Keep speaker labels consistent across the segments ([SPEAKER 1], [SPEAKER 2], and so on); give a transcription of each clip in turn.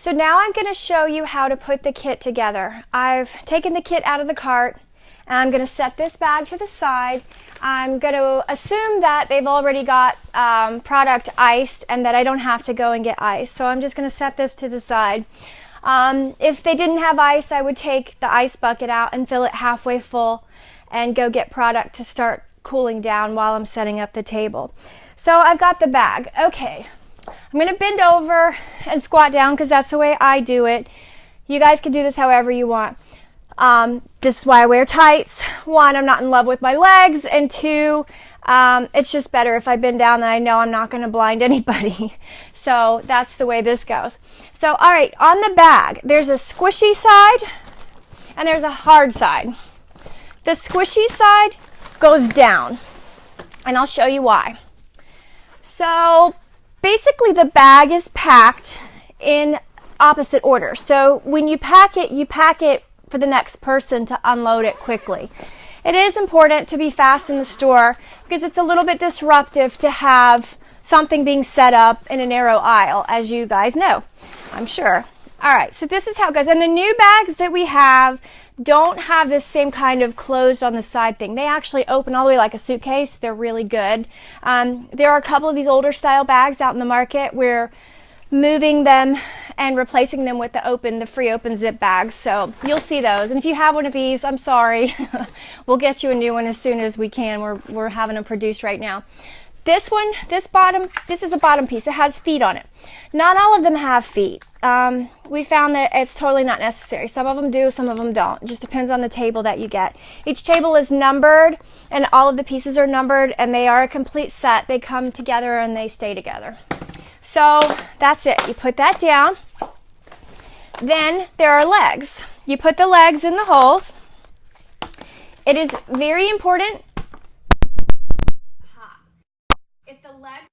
[SPEAKER 1] So now I'm going to show you how to put the kit together. I've taken the kit out of the cart and I'm going to set this bag to the side. I'm going to assume that they've already got product iced and that I don't have to go and get ice. So I'm just going to set this to the side. If they didn't have ice, I would take the ice bucket out and fill it halfway full and go get product to start cooling down while I'm setting up the table. So I've got the bag. Okay, I'm going to bend over and squat down because that's the way I do it. You guys can do this however you want. This is why I wear tights. One, I'm not in love with my legs, and two, it's just better if I bend down, then I know I'm not going to blind anybody. So that's the way this goes. So all right, on the bag, there's a squishy side and there's a hard side. The squishy side goes down, and I'll show you why. So basically the bag is packed in opposite order. So when you pack it for the next person to unload it quickly. It is important to be fast in the store because it's a little bit disruptive to have something being set up in a narrow aisle, as you guys know, I'm sure. All right, so this is how it goes. And the new bags that we have don't have this same kind of closed on the side thing. They actually open all the way like a suitcase. They're really good. There are a couple of these older style bags out in the market. We're moving them and replacing them with the free open zip bags. So you'll see those. And if you have one of these, I'm sorry. We'll get you a new one as soon as we can. We're having them produced right now. This one, this is a bottom piece. It has feet on it. Not all of them have feet. We found that it's totally not necessary. Some of them do, some of them don't. It just depends on the table that you get. Each table is numbered and all of the pieces are numbered and they are a complete set. They come together and they stay together. So that's it. You put that down. Then there are legs. You put the legs in the holes. It is very important. If the legs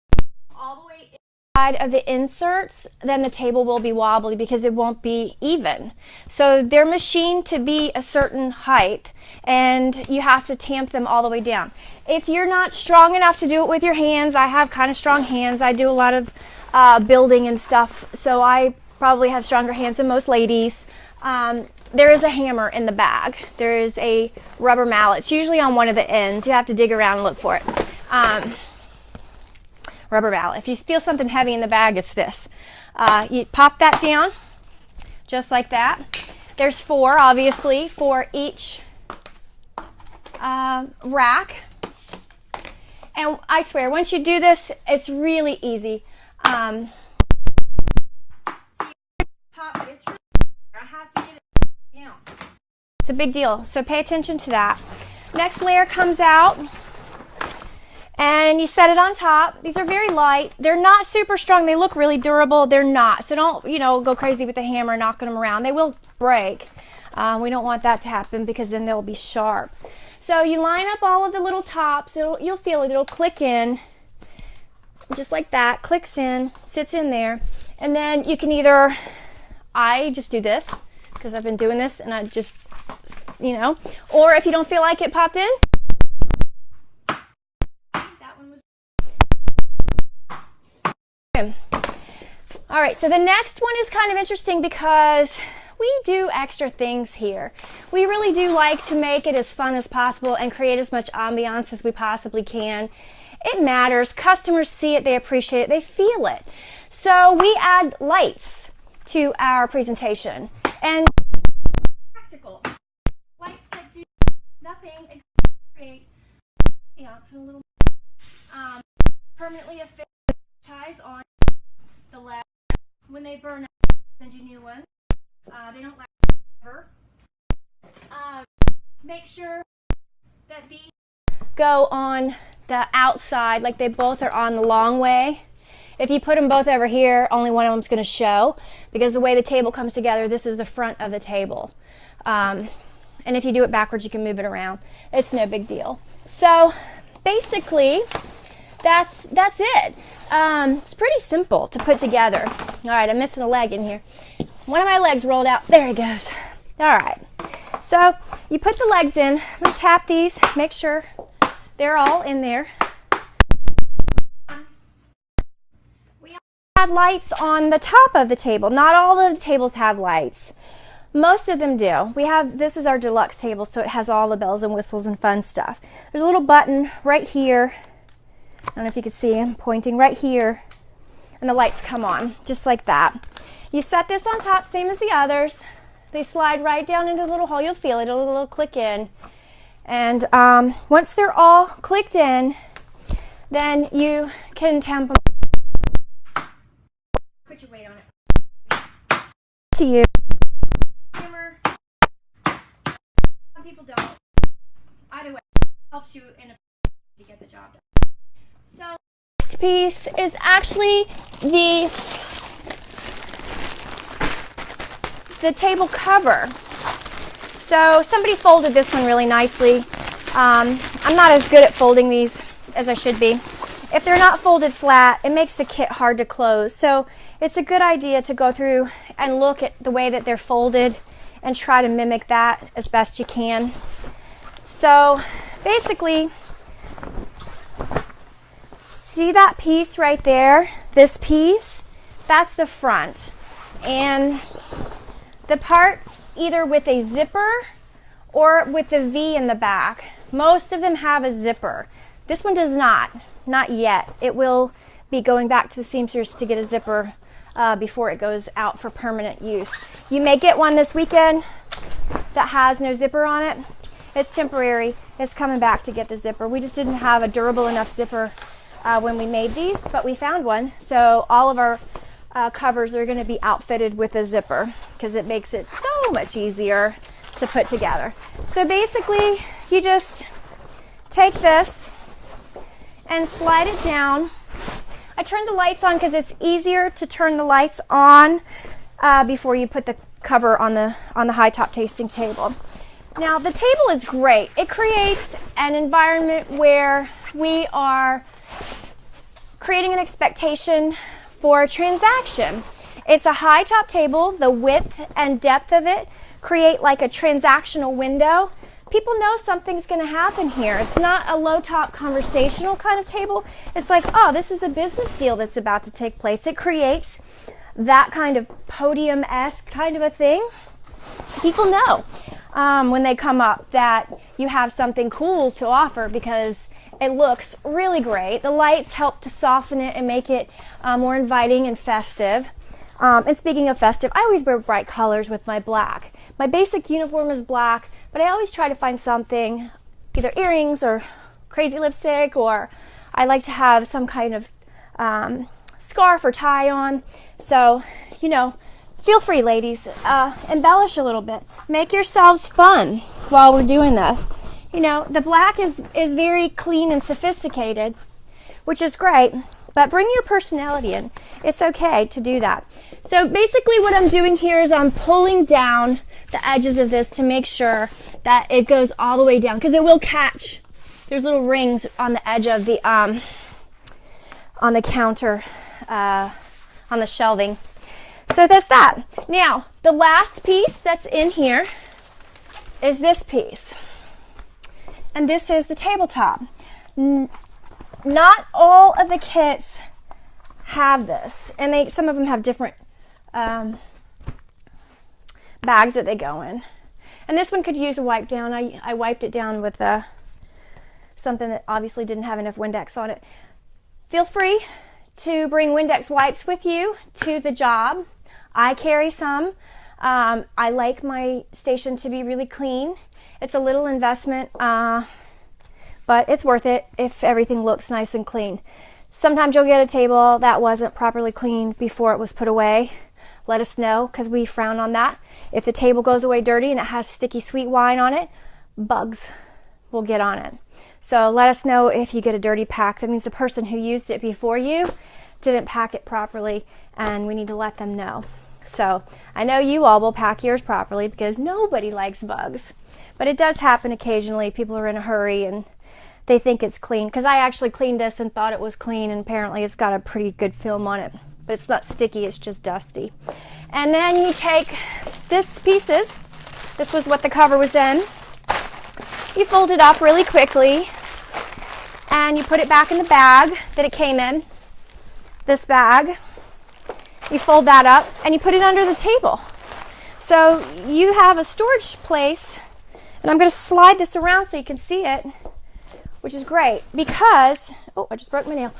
[SPEAKER 1] are all the way inside of the inserts, then the table will be wobbly because it won't be even. So they're machined to be a certain height and you have to tamp them all the way down. If you're not strong enough to do it with your hands, I have kind of strong hands. I do a lot of building and stuff, so I probably have stronger hands than most ladies. There is a hammer in the bag. There is a rubber mallet. It's usually on one of the ends. You have to dig around and look for it. Rubber mallet. If you feel something heavy in the bag, it's this. You pop that down just like that. There's 4, obviously, for each rack. And I swear, once you do this, it's really easy. So pop, it's really, I have to get it down. It's a big deal, so pay attention to that. Next layer comes out and you set it on top. These are very light. They're not super strong. They look really durable. They're not. So don't, go crazy with the hammer knocking them around. They will break. We don't want that to happen because then they'll be sharp. So you line up all of the little tops. You'll feel it. It'll click in. Just like that, clicks in, sits in there, and then you can either, I just do this because I've been doing this and I just, or if you don't feel like it popped in, that one was all right. So the next one is kind of interesting because we do extra things here. We really do like to make it as fun as possible and create as much ambiance as we possibly can. It matters. Customers see it, they appreciate it, they feel it. So we add lights to our presentation. And practical lights that do nothing except create ambiance and a little permanently affixed ties on the left. When they burn out, send you new ones. They don't last forever. Make sure that these go on the outside, like they both are on the long way. If you put them both over here, only one of them is going to show because the way the table comes together, this is the front of the table. And if you do it backwards, you can move it around. It's no big deal. So basically, that's it. It's pretty simple to put together. All right, I'm missing a leg in here. One of my legs rolled out. There he goes. All right. So you put the legs in. I'm going to tap these, make sure they're all in there. We Add lights on the top of the table. Not all of the tables have lights. Most of them do. This is our deluxe table, so it has all the bells and whistles and fun stuff. There's a little button right here. I don't know if you can see, I'm pointing right here, and the lights come on, just like that. You set this on top, same as the others. They slide right down into the little hole. You'll feel it, it'll click in. And once they're all clicked in, then you can tamp them. Put your weight on it. To you. Hammer. Some people don't. Either way, it helps you in to get the job done. So next piece is actually the table cover. So somebody folded this one really nicely. I'm not as good at folding these as I should be. If they're not folded flat, it makes the kit hard to close. So it's a good idea to go through and look at the way that they're folded and try to mimic that as best you can. So basically, see that piece right there? This piece, that's the front. And the part either with a zipper or with the V in the back. Most of them have a zipper. This one does not yet. It will be going back to the seamstress to get a zipper before it goes out for permanent use. You may get one this weekend that has no zipper on it. It's temporary. It's coming back to get the zipper. We just didn't have a durable enough zipper when we made these, but we found one. So all of our covers are going to be outfitted with a zipper because it makes it so much easier to put together. So basically, you just take this and slide it down. I turned the lights on because it's easier to turn the lights on before you put the cover on the high top tasting table. Now the table is great. It creates an environment where we are creating an expectation for a transaction. It's a high top table. The width and depth of it create like a transactional window. People know something's going to happen here. It's not a low top conversational kind of table. It's like, oh, this is a business deal that's about to take place. It creates that kind of podium-esque kind of a thing. People know when they come up that you have something cool to offer because it looks really great. The lights help to soften it and make it more inviting and festive. And speaking of festive, I always wear bright colors with my black. My basic uniform is black, but I always try to find something, either earrings or crazy lipstick, or I like to have some kind of scarf or tie on. So, you know, feel free, ladies, embellish a little bit. Make yourselves fun while we're doing this. You know, the black is very clean and sophisticated, which is great, but bring your personality in. It's okay to do that. So basically what I'm doing here is I'm pulling down the edges of this to make sure that it goes all the way down, because it will catch. There's little rings on the edge of the, on the counter, on the shelving. So that's that. Now, the last piece that's in here is this piece. And this is the tabletop. Not all of the kits have this, and some of them have different bags that they go in. And this one could use a wipe down. I wiped it down with something that obviously didn't have enough Windex on it. Feel free to bring Windex wipes with you to the job. I carry some. I like my station to be really clean. It's a little investment, but it's worth it if everything looks nice and clean. Sometimes you'll get a table that wasn't properly cleaned before it was put away. Let us know, because we frown on that. If the table goes away dirty and it has sticky sweet wine on it, bugs will get on it. So let us know if you get a dirty pack. That means the person who used it before you didn't pack it properly, and we need to let them know. So I know you all will pack yours properly because nobody likes bugs. But it does happen occasionally. People are in a hurry and they think it's clean. Because I actually cleaned this and thought it was clean, and apparently it's got a pretty good film on it. But it's not sticky, it's just dusty. And then you take this pieces. This was what the cover was in. You fold it up really quickly and you put it back in the bag that it came in. This bag. you fold that up and you put it under the table. So you have a storage place, and I'm going to slide this around so you can see it, which is great because, oh, I just broke my nail.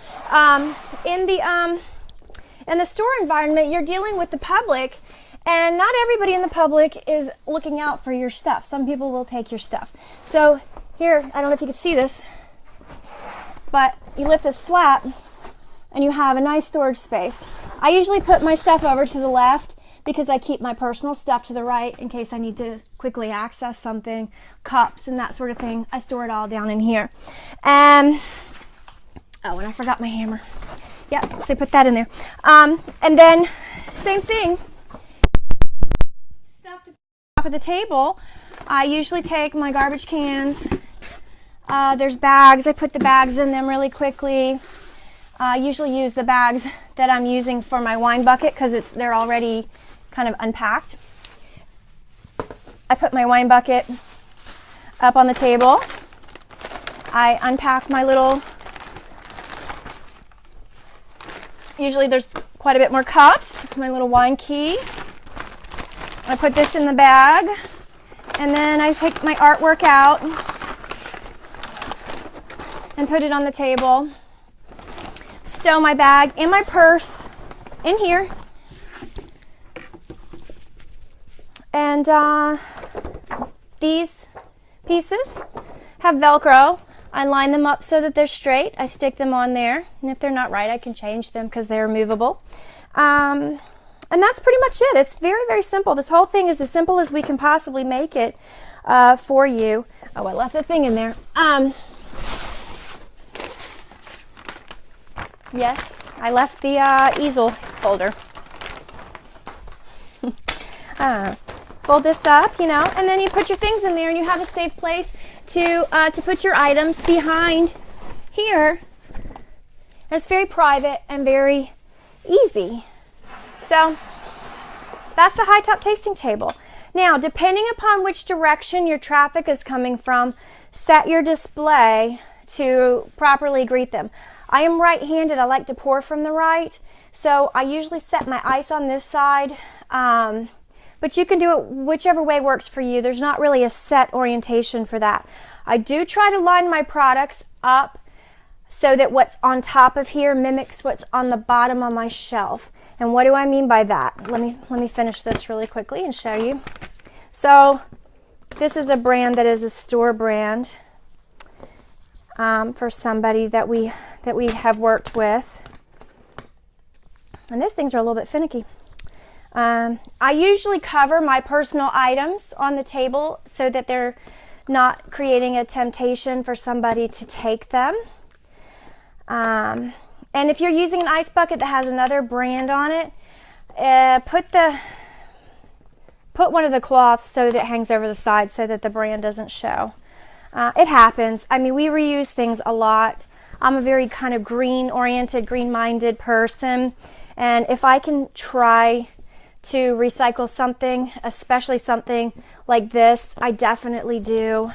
[SPEAKER 1] In the store environment, you're dealing with the public, and not everybody in the public is looking out for your stuff. Some people will take your stuff. So here, I don't know if you can see this, but you lift this flap and you have a nice storage space. I usually put my stuff over to the left because I keep my personal stuff to the right in case I need to quickly access something, cups and that sort of thing. I store it all down in here. Oh, and I forgot my hammer. Yeah, so I put that in there. And then, same thing, stuff to put on top of the table. I usually take my garbage cans. There's bags. I put the bags in them really quickly. I usually use the bags that I'm using for my wine bucket because they're already kind of unpacked. I put my wine bucket up on the table. I unpack my little, usually there's quite a bit more cups, my little wine key. I put this in the bag, and then I take my artwork out and put it on the table. Stow my bag and my purse in here. And these pieces have Velcro. I line them up so that they're straight. I stick them on there, and if they're not right, I can change them because they're movable. And that's pretty much it. It's very, very simple. This whole thing is as simple as we can possibly make it for you. Oh, I left the thing in there. Yes, I left the easel holder. Fold this up, you know, and then you put your things in there, and you have a safe place to put your items behind here. And it's very private and very easy. So that's the high top tasting table. Now, depending upon which direction your traffic is coming from, set your display to properly greet them. I am right-handed. I like to pour from the right, so I usually set my ice on this side, but you can do it whichever way works for you. There's not really a set orientation for that. I do try to line my products up so that what's on top of here mimics what's on the bottom of my shelf. And what do I mean by that? Let me finish this really quickly and show you. So this is a brand that is a store brand for somebody that we have worked with. And those things are a little bit finicky. I usually cover my personal items on the table so that they're not creating a temptation for somebody to take them. And if you're using an ice bucket that has another brand on it, put one of the cloths so that it hangs over the side so that the brand doesn't show. It happens. I mean, we reuse things a lot. I'm a very kind of green-oriented, green-minded person, and if I can try to recycle something, especially something like this, I definitely do.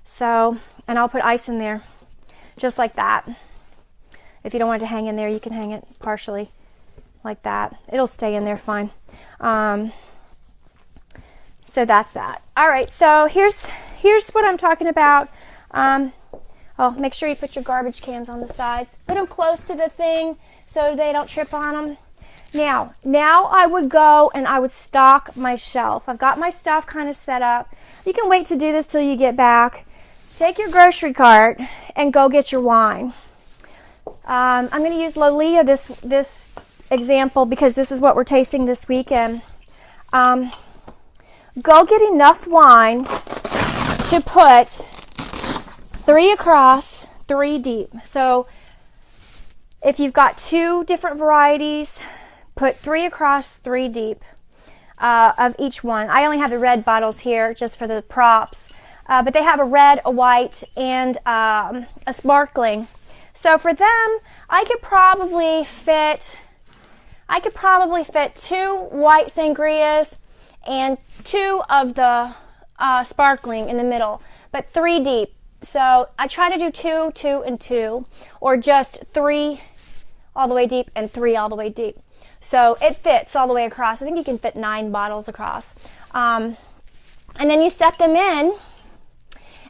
[SPEAKER 1] So, and I'll put ice in there, just like that. If you don't want it to hang in there, you can hang it partially like that. It'll stay in there fine. So that's that. All right, so here's what I'm talking about. Oh, make sure you put your garbage cans on the sides. Put them close to the thing so they don't trip on them. Now I would go and I would stock my shelf. I've got my stuff kind of set up. You can wait to do this till you get back. Take your grocery cart and go get your wine. I'm going to use Lolia this example because this is what we're tasting this weekend. Go get enough wine to put 3 across, 3 deep. So if you've got 2 different varieties, put 3 across, 3 deep of each one. I only have the red bottles here just for the props, but they have a red, a white, and a sparkling. So for them, I could probably fit 2 white sangrias and 2 of the sparkling in the middle, but 3 deep. So I try to do 2, 2, and 2, or just 3 all the way deep and 3 all the way deep. So it fits all the way across. I think you can fit 9 bottles across. And then you set them in,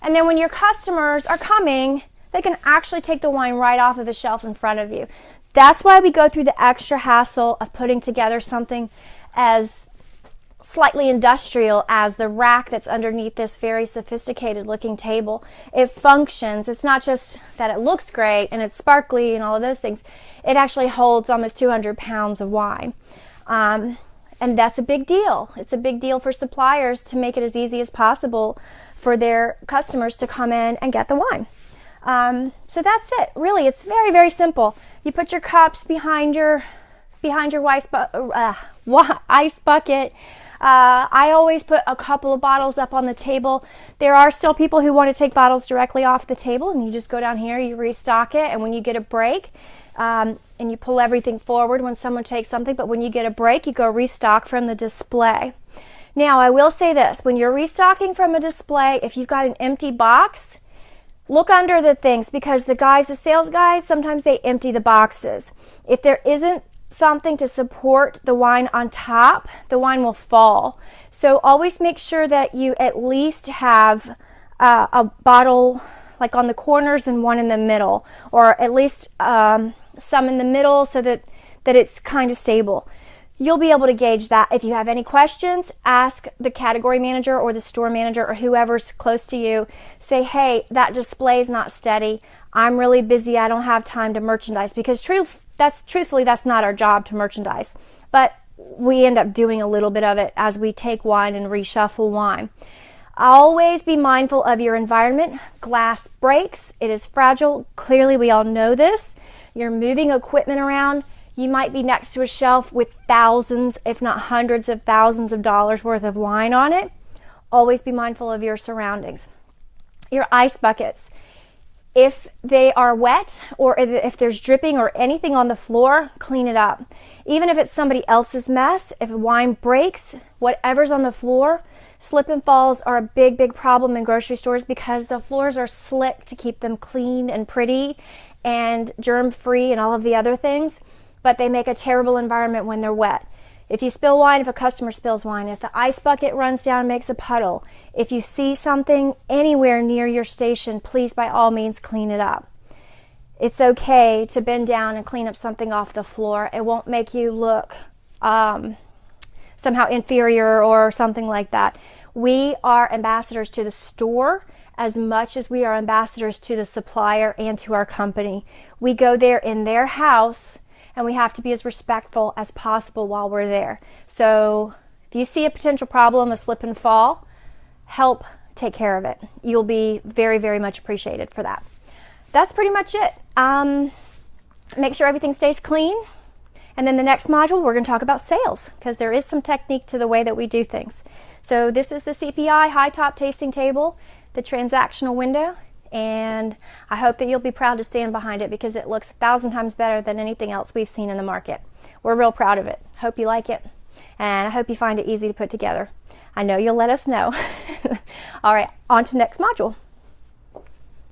[SPEAKER 1] and then when your customers are coming, they can actually take the wine right off of the shelf in front of you. That's why we go through the extra hassle of putting together something as slightly industrial as the rack that's underneath this very sophisticated looking table. It functions. It's not just that it looks great and it's sparkly and all of those things. It actually holds almost 200 pounds of wine. And that's a big deal. It's a big deal for suppliers to make it as easy as possible for their customers to come in and get the wine. So that's it. Really, it's very, very simple. You put your cups behind your ice bucket. I always put a couple of bottles up on the table. There are still people who want to take bottles directly off the table, and you just go down here, you restock it, and when you get a break, and you pull everything forward when someone takes something, but when you get a break, you go restock from the display. Now, I will say this, when you're restocking from a display, if you've got an empty box, look under the things, because the sales guys, sometimes they empty the boxes. If there isn't something to support the wine on top, the wine will fall. So always make sure that you at least have a bottle like on the corners and one in the middle, or at least some in the middle, so that it's kind of stable. You'll be able to gauge that. If you have any questions, ask the category manager or the store manager or whoever's close to you. Say, hey, that display is not steady. I'm really busy. I don't have time to merchandise, because truthfully, that's not our job to merchandise. But we end up doing a little bit of it as we take wine and reshuffle wine. Always be mindful of your environment. Glass breaks. It is fragile. Clearly, we all know this. You're moving equipment around. You might be next to a shelf with thousands, if not hundreds of thousands of dollars worth of wine on it. Always be mindful of your surroundings. Your ice buckets. If they are wet, or if there's dripping or anything on the floor, clean it up. Even if it's somebody else's mess, if wine breaks, whatever's on the floor, slip and falls are a big, big problem in grocery stores, because the floors are slick to keep them clean and pretty and germ-free and all of the other things, but they make a terrible environment when they're wet. If you spill wine, if a customer spills wine, if the ice bucket runs down and makes a puddle, if you see something anywhere near your station, please by all means clean it up. It's okay to bend down and clean up something off the floor. It won't make you look somehow inferior or something like that. We are ambassadors to the store as much as we are ambassadors to the supplier and to our company. We go there in their house, and we have to be as respectful as possible while we're there. So if you see a potential problem, a slip and fall, help take care of it. You'll be very, very much appreciated for that. That's pretty much it. Make sure everything stays clean. And then the next module, we're going to talk about sales, because there is some technique to the way that we do things. So this is the CPI high top tasting table, the transactional window. And I hope that you'll be proud to stand behind it, because it looks 1,000 times better than anything else we've seen in the market. We're real proud of it. Hope you like it, and I hope you find it easy to put together. I know you'll let us know. All right, on to next module.